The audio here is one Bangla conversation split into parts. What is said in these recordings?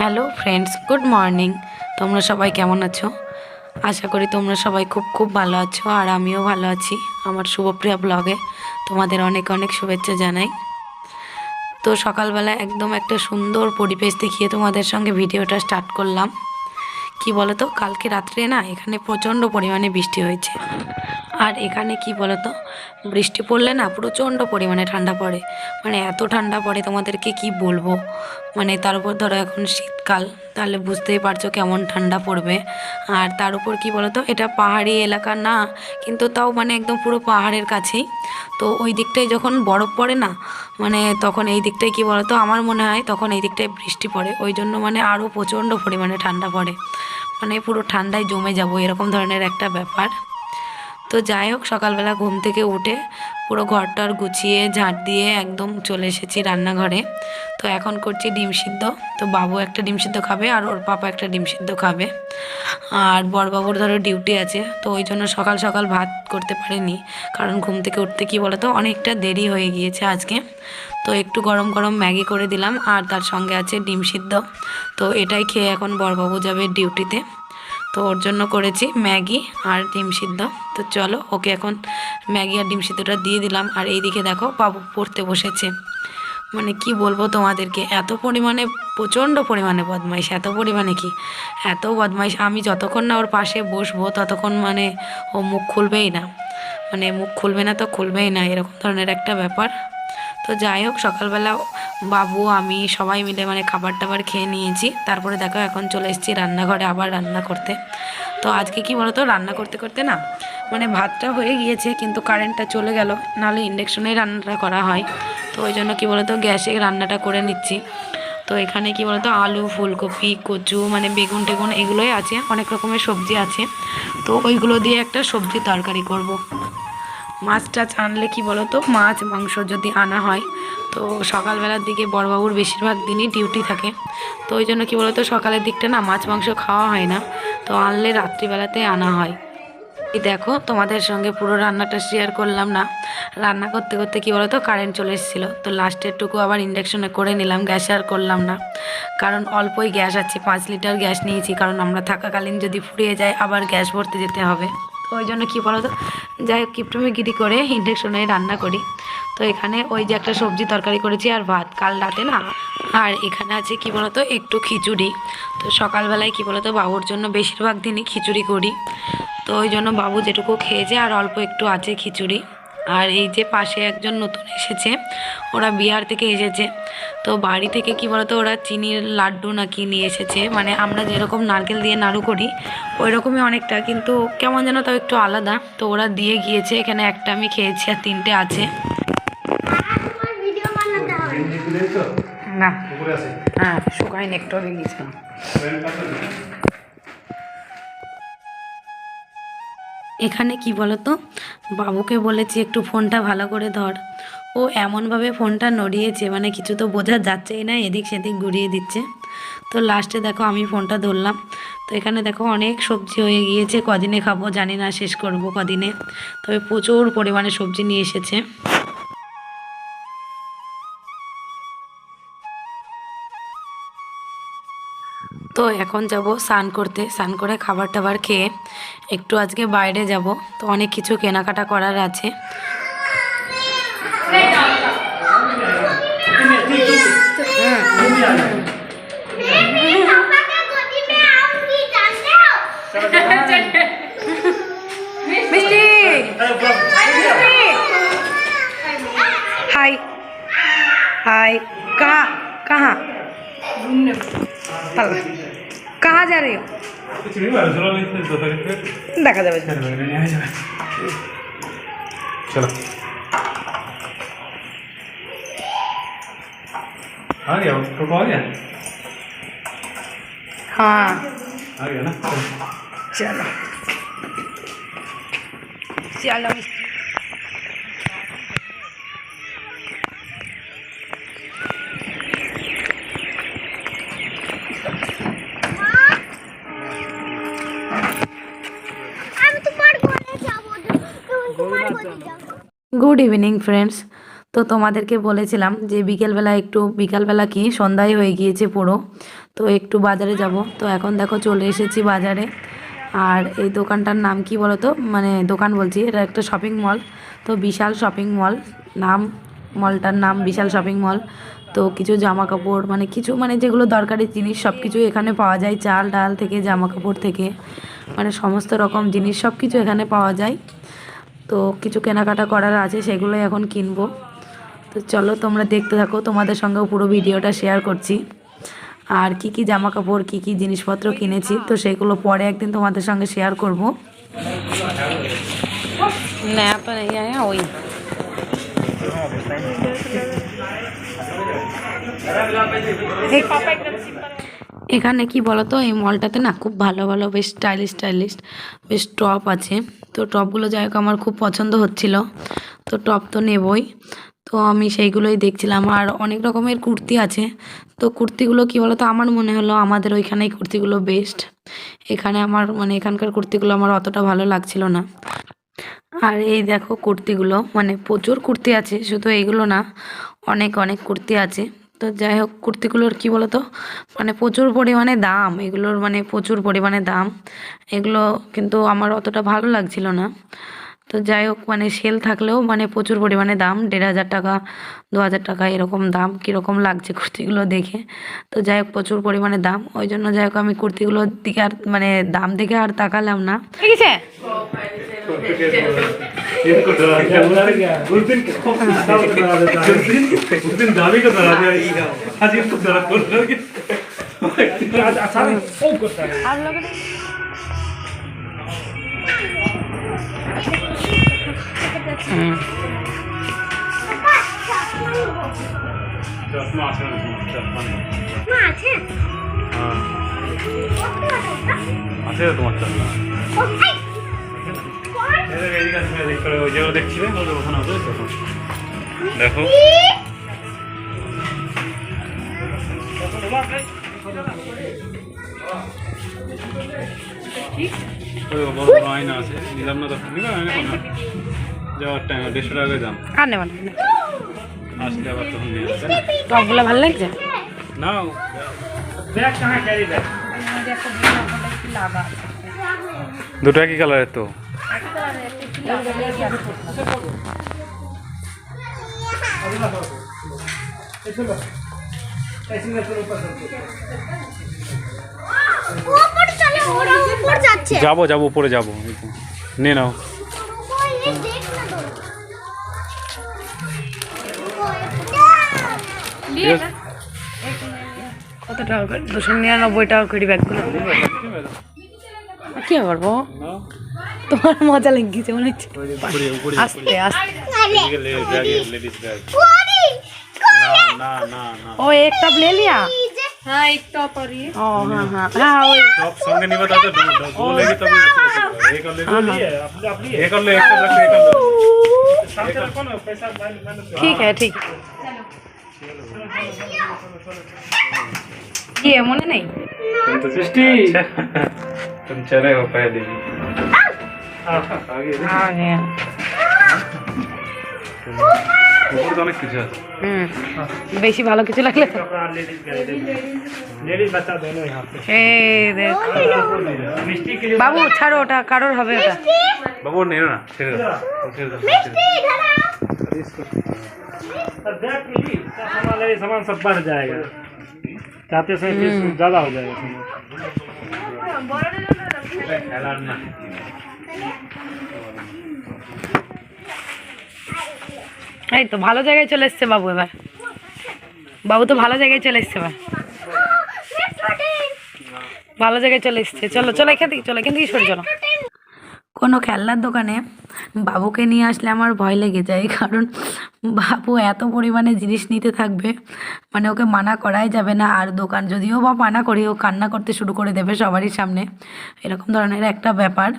Hello friends, good morning. তোমরা সবাই কেমন আছো? আশা করি তোমরা সবাই খুব খুব ভালো আছো, আর আমিও ভালো আছি। আমার শুভপ্রিয়া ব্লগে তোমাদের অনেক অনেক শুভেচ্ছা জানাই। তো সকালবেলা একদম একটা সুন্দর পরিবেশ দেখিয়ে তোমাদের সঙ্গে ভিডিওটা স্টার্ট করলাম। কি বলো তো, কালকে রাত্রে না এখানে প্রচণ্ড পরিমাণে বৃষ্টি হয়েছে। আর এখানে কি বলো তো, বৃষ্টি পড়লে না প্রচণ্ড পরিমাণে ঠান্ডা পড়ে, মানে এত ঠান্ডা পড়ে তোমাদেরকে কি বলবো। মানে তার উপর ধরো এখন শীতকাল, তাহলে বুঝতেই পারছো কেমন ঠান্ডা পড়বে। আর তার উপর কি বলো তো, এটা পাহাড়ি এলাকা না, কিন্তু তাও মানে একদম পুরো পাহাড়ের কাছেই। তো ওই দিকটায় যখন বরফ পড়ে না, মানে তখন এই দিকটায় কি বলো তো, আমার মনে হয় তখন এই দিকটায় বৃষ্টি পড়ে, ওই জন্য মানে আরও প্রচণ্ড পরিমাণে ঠান্ডা পড়ে, মানে পুরো ঠান্ডায় জমে যাবো এরকম ধরনের একটা ব্যাপার। তো যাই হোক, সকালবেলা ঘুম থেকে উঠে পুরো ঘরটর গুছিয়ে ঝাঁট দিয়ে একদম চলে এসেছি রান্নাঘরে। তো এখন করছি ডিম সিদ্ধ। তো বাবু একটা ডিম সিদ্ধ খাবে, আর ওর পাপা একটা ডিম সিদ্ধ খাবে। আর বড়বাবুর ধরো ডিউটি আছে, তো ওই জন্য সকাল সকাল ভাত করতে পারিনি, কারণ ঘুম থেকে উঠতে কি বলো তো অনেকটা দেরি হয়ে গিয়েছে আজকে। তো একটু গরম গরম ম্যাগি করে দিলাম, আর তার সঙ্গে আছে ডিম সিদ্ধ। তো এটাই খেয়ে এখন বড়বাবু যাবে ডিউটিতে। তো ওর জন্য করেছি ম্যাগি আর ডিম সিদ্ধ। তো চলো, ওকে এখন ম্যাগি আর ডিম সিদ্ধটা দিয়ে দিলাম। আর এইদিকে দেখো বাবু পড়তে বসেছে। মানে কি বলবো তোমাদেরকে, এত পরিমাণে, প্রচণ্ড পরিমাণে বদমাইশ, এত পরিমাণে কি, এত বদমাইশ। আমি যতক্ষণ না ওর পাশে বসবো ততক্ষণ মানে ও মুখ খুলবেই না, মানে মুখ খুলবে না তো খুলবেই না, এরকম ধরনের একটা ব্যাপার। তো যাই হোক, সকালবেলা বাবু আমি সবাই মিলে মানে খাবার টাবার খেয়ে নিয়েছি। তারপরে দেখো এখন চলে এসেছি রান্নাঘরে আবার রান্না করতে। তো আজকে কি বলতো, রান্না করতে করতে না মানে ভাতটা হয়ে গিয়েছে, কিন্তু কারেন্টটা চলে গেল, নাহলে ইন্ডাকশনেই রান্নাটা করা হয়। তো ওই জন্য কী বলতো গ্যাসে রান্নাটা করে নিচ্ছি। তো এখানে কি বলতো আলু, ফুলকপি, কচু, মানে বেগুন টেগুন এগুলোই আছে, অনেক রকমের সবজি আছে। তো ওইগুলো দিয়ে একটা সবজি তরকারি করব। মাছ টাছ আনলে কি বলো তো, মাছ মাংস যদি আনা হয়, তো সকালবেলার দিকে বড়বাবুর বেশিরভাগ দিনই ডিউটি থাকে। তো ওই জন্য কী বলো তো, সকালের দিকটা না মাছ মাংস খাওয়া হয় না, তো আনলে রাত্রিবেলাতে আনা হয়। এই দেখো, তোমাদের সঙ্গে পুরো রান্নাটা শেয়ার করলাম না। রান্না করতে করতে কী বলো তো কারেন্ট চলে এসেছিলো, তো লাস্টের টুকু আবার ইন্ডাকশনে করে নিলাম, গ্যাসে আর করলাম না। কারণ অল্পই গ্যাস আছে, 5 লিটার গ্যাস নিয়েছি, কারণ আমরা থাকাকালীন যদি ফুরিয়ে যায় আবার গ্যাস ভরতে যেতে হবে। তো ওই জন্য কী বলো তো, যাই হোক কিপটুমিগিরি করে ইন্ডাকশনে রান্না করি। তো এখানে ওই যে একটা সবজি তরকারি করেছি আর ভাত কাল রাতে না। আর এখানে আছে কি বলতো একটু খিচুড়ি। তো সকালবেলায় কি বলতো বাবুর জন্য বেশিরভাগ দিনই খিচুড়ি করি। তো ওই জন্য বাবু যেটুকু খেয়েছে আর অল্প একটু আছে খিচুড়ি। আর এই যে পাশে একজন নতুন এসেছে, ওরা বিহার থেকে এসেছে। তো বাড়ি থেকে কি বলতো ওরা চিনির লাড্ডু নাকি নিয়ে এসেছে, মানে আমরা যেরকম নারকেল দিয়ে নাড়ু করি ওই রকমই অনেকটা, কিন্তু কেমন যেন তাও একটু আলাদা। তো ওরা দিয়ে গিয়েছে, এখানে একটা আমি খেয়েছি আর 3টে আছে। না হ্যাঁ, শুকায়নি, একটু আগে গিয়েছিলাম। এখানে কি বলতো, বাবুকে বলেছি একটু ফোনটা ভালো করে ধর, ও এমনভাবে ফোনটা নড়িয়েছে মানে কিছু তো বোঝা যাচ্ছেই না, এদিক সেদিক ঘুরিয়ে দিচ্ছে। তো লাস্টে দেখো আমি ফোনটা ধরলাম। তো এখানে দেখো অনেক সবজি হয়ে গিয়েছে, কদিনে খাবো জানি না, শেষ করব কদিনে, তবে প্রচুর পরিমাণে সবজি নিয়ে এসেছে। তো এখন যাব স্নান করতে, স্নান করে খাবার টাবার খেয়ে একটু আজকে বাইরে যাব। তো অনেক কিছু কেনাকাটা করার আছে। हाय हाय, कहाँ कहाँ कहाँ जा रही हो? দেখা যাবে, चलो आ गया टोटो आ गया। हाँ आ गया ना, चलो चलो। Good evening friends. তো তোমাদেরকে বলেছিলাম যে বিকালবেলা কি সন্ধ্যায় হয়ে গিয়েছে পুরো, তো একটু বাজারে যাব। তো এখন দেখো চলে এসেছি বাজারে। আর এই দোকানটার নাম কি বলো তো, মানে দোকান বলছি, এটা একটা শপিং মল। তো বিশাল শপিং মল নাম, মলটার নাম বিশাল শপিং মল। তো কিছু জামা কাপড় মানে কিছু মানে যেগুলো দরকারি জিনিস সব কিছু এখানে পাওয়া যায়, চাল ডাল থেকে জামা কাপড় থেকে মানে সমস্ত রকম জিনিস সব কিছু এখানে পাওয়া যায়। তো কিছু কেনাকাটা করার আছে, সেগুলোই এখন কিনবো। তো চলো তোমরা দেখতে থাকো, তোমাদের সঙ্গেও পুরো ভিডিওটা শেয়ার করছি। আর কি কি জামা কাপড় কি কি জিনিসপত্র কিনেছি তো সেগুলো পরে একদিন তোমাদের সঙ্গে শেয়ার করব। ওই এখানে কি বলতো, এই মলটাতে না খুব ভালো ভালো বেশ স্টাইলিশ বেশ টপ আছে। তো টপগুলো যাই হোক আমার খুব পছন্দ হচ্ছিল, তো টপ তো নেবই। তো আমি সেইগুলোই দেখছিলাম, আর অনেক রকমের কুর্তি আছে। তো কুর্তিগুলো কি বলতো, আমার মনে হলো আমাদের ওইখানেই কুর্তিগুলো বেস্ট। এখানে আমার মানে এখানকার কুর্তিগুলো আমার অতটা ভালো লাগছিল না। আর এই দেখো কুর্তিগুলো মানে প্রচুর কুর্তি আছে, শুধু এইগুলো না, অনেক অনেক কুর্তি আছে। তো যাই হোক কুর্তিগুলোর কি বলতো মানে প্রচুর পরিমাণে দাম, এগুলোর মানে প্রচুর পরিমাণে দাম এগুলো, কিন্তু আমার অতটা ভালো লাগছিল না। তো যাই হোক মানে সেল থাকলেও মানে প্রচুর পরিমাণে দাম, 1,500 টাকা 2,000 টাকা এরকম দাম, কীরকম লাগছে কুর্তিগুলো দেখে। তো যাই হোক প্রচুর পরিমাণে দাম, ওই জন্য যাই হোক আমি কুর্তিগুলোর দিকে আর মানে দাম দেখে আর তাকালাম না। ঠিক আছে उस दिन दावी को डरा दिया आज इसको डरा कर रहा चश्मा আছে তোমার চশমা যেগুলো দেখছিলে ওখানে হবে তখন দেখো আয়না আছে, নিলাম না তখন নিলাম আয়না যাওয়ার টাইম 150 টাকা দাম, আর নেব না, আসলে আবার তখন নিয়ে আসবে না। টপগুলো ভালো লাগছে না দুটো কি কালারের তো যাবো যাবো উপরে যাবো, নে নাও। কত টাকা করে? 299 টাকা করে ব্যাগগুলো। কি করবো, তোমার মজা লেগেছে মনে হচ্ছে। আস্তে আস্তে ओ एक टॉप ले लिया। हाँ एक टॉप और ये ओ हाँ हाँ हाँ वो टॉप संगे नहीं बताते दो लेगी तभी एक और ले एक और ले एक और रख एक और ना पैसा ठीक है ठीक है। ये मोने नहीं तुम तो सृष्टि तुम चले हो पहले ही आ गया। ऊपर तो अनेक কিছু আছে বেশি ভালো কিছু লাগলে তো लेडीज बच्चा दोनों यहां पे এই দেখো मिष्टी के लिए বাবু ছাড়ো, ওটা কারোর হবে ওটা। बाबू नहीं ना ছেড়ে দাও मिष्टी इधर आओ। देख ली हमारा ये सामान सब बढ़ जाएगा, चाहते से ज्यादा हो जाएगा ना। এই তো ভালো জায়গায় চলে এসছে বাবু, এবার বাবু তো ভালো জায়গায় চলে এসছে, এবার ভালো জায়গায় চলে এসছে। চলো চলো এখান থেকে, চলো এখান থেকে সরে চলো। কোনো খেলনার দোকানে বাবুকে নিয়ে আসলে আমার ভয় লেগে যায়, কারণ বাবু এত পরিমাণে জিনিস নিতে থাকবে মানে ওকে মানা করাই যাবে না। আর দোকান যদিও বা মানা করি, ও কান্না করতে শুরু করে দেবে সবারই সামনে, এরকম ধরনের একটা ব্যাপার।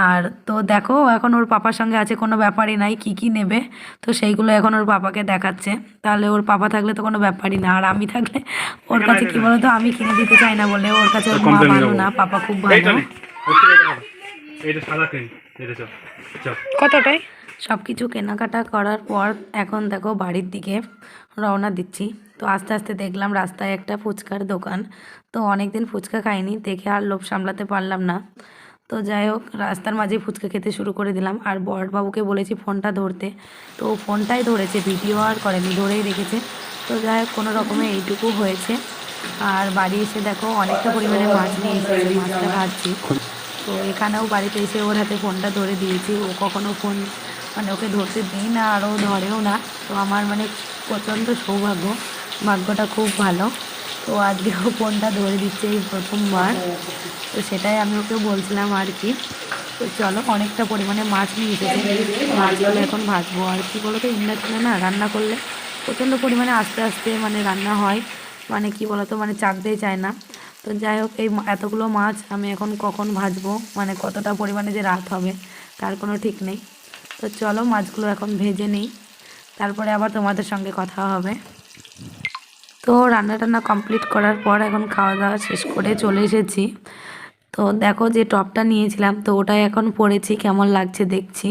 আর তো দেখো এখন ওর পাপার সঙ্গে আছে, কোনো ব্যাপারই নাই, কি কি নেবে তো সেইগুলো এখন ওর পাপাকে দেখাচ্ছে। তাহলে ওর পাপা থাকলে তো কোনো ব্যাপারই না, আর আমি থাকলে ওর কাছে কি বলতো আমি কিনে দিতে চাই না বলে, ওর কাছে ওর মা ভালো না, পাপা খুব ভালো। এটা সাদা ক্রিম এটা চল চল কতটাই সব কিছু কেনাকাটা করার পর এখন দেখো বাড়ির দিকে রওনা দিচ্ছি। তো আস্তে আস্তে দেখলাম রাস্তায় একটা ফুচকার দোকান। তো অনেক দিন ফুচকা খাইনি, দেখে আর লোভ সামলাতে পারলাম না। তো যাই হোক, রাস্তার মাঝে ফুচকা খেতে শুরু করে দিলাম। আর বড়বাবুকে বলেছি ফোনটা ধরতে, তো ও ফোনটাই ধরেছে, ভিডিও আর করেনি, ধরেই রেখেছে। তো যাই হোক, কোনো রকমে এইটুকু হয়েছে। আর বাড়ি এসে দেখো অনেকটা পরিমাণে মাছ নিয়ে এসেছি, মাছটা ভাজছি। তো এখানেও বাড়িতে এসে ওর হাতে ফোনটা ধরে দিয়েছি। ও কখনো ফোন মানে ওকে ধরতে দিই না, আর ও ধরেও না। তো আমার মানে প্রচণ্ড সৌভাগ্য, ভাগ্যটা খুব ভালো। তো আজকে ও ফোনটা ধরে দিচ্ছে এই প্রথমবার। তো সেটাই আমি ওকে বলছিলাম আর কি। তো চলো, অনেকটা পরিমাণে মাছ নিয়ে এসেছি, মাছগুলো এখন ভাজবো। আর কি বলো তো, ইন্ডাকশনে না রান্না করলে প্রচণ্ড পরিমাণে আস্তে আস্তে মানে রান্না হয়, মানে কি বলো তো, মানে চাকতেই চায় না। তো যাই হোক, এই এতগুলো মাছ আমি এখন কখন ভাজবো, মানে কতটা পরিমাণে যে রাত হবে তার কোনো ঠিক নেই। তো চলো, মাছগুলো এখন ভেজে নিই, তারপরে আবার তোমাদের সঙ্গে কথা হবে। তো রান্না টান্না কমপ্লিট করার পর এখন খাওয়া দাওয়া শেষ করে চলে এসেছি। তো দেখো, যে টপটা নিয়েছিলাম তো ওটাই এখন পরেছি, কেমন লাগছে দেখছি,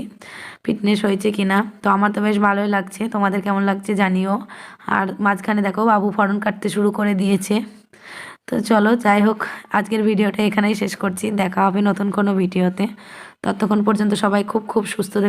ফিটনেস হয়েছে কিনা। তো আমার তো বেশ ভালোই লাগছে, তোমাদের কেমন লাগছে জানিও। আর মাঝখানে দেখো বাবু ফড়ন কাটতে শুরু করে দিয়েছে। তো চলো, যাই হোক, আজকের ভিডিওটা এখানেই শেষ করছি। দেখা হবে নতুন কোনো ভিডিওতে। ততক্ষণ পর্যন্ত সবাই খুব খুব সুস্থ থেকো।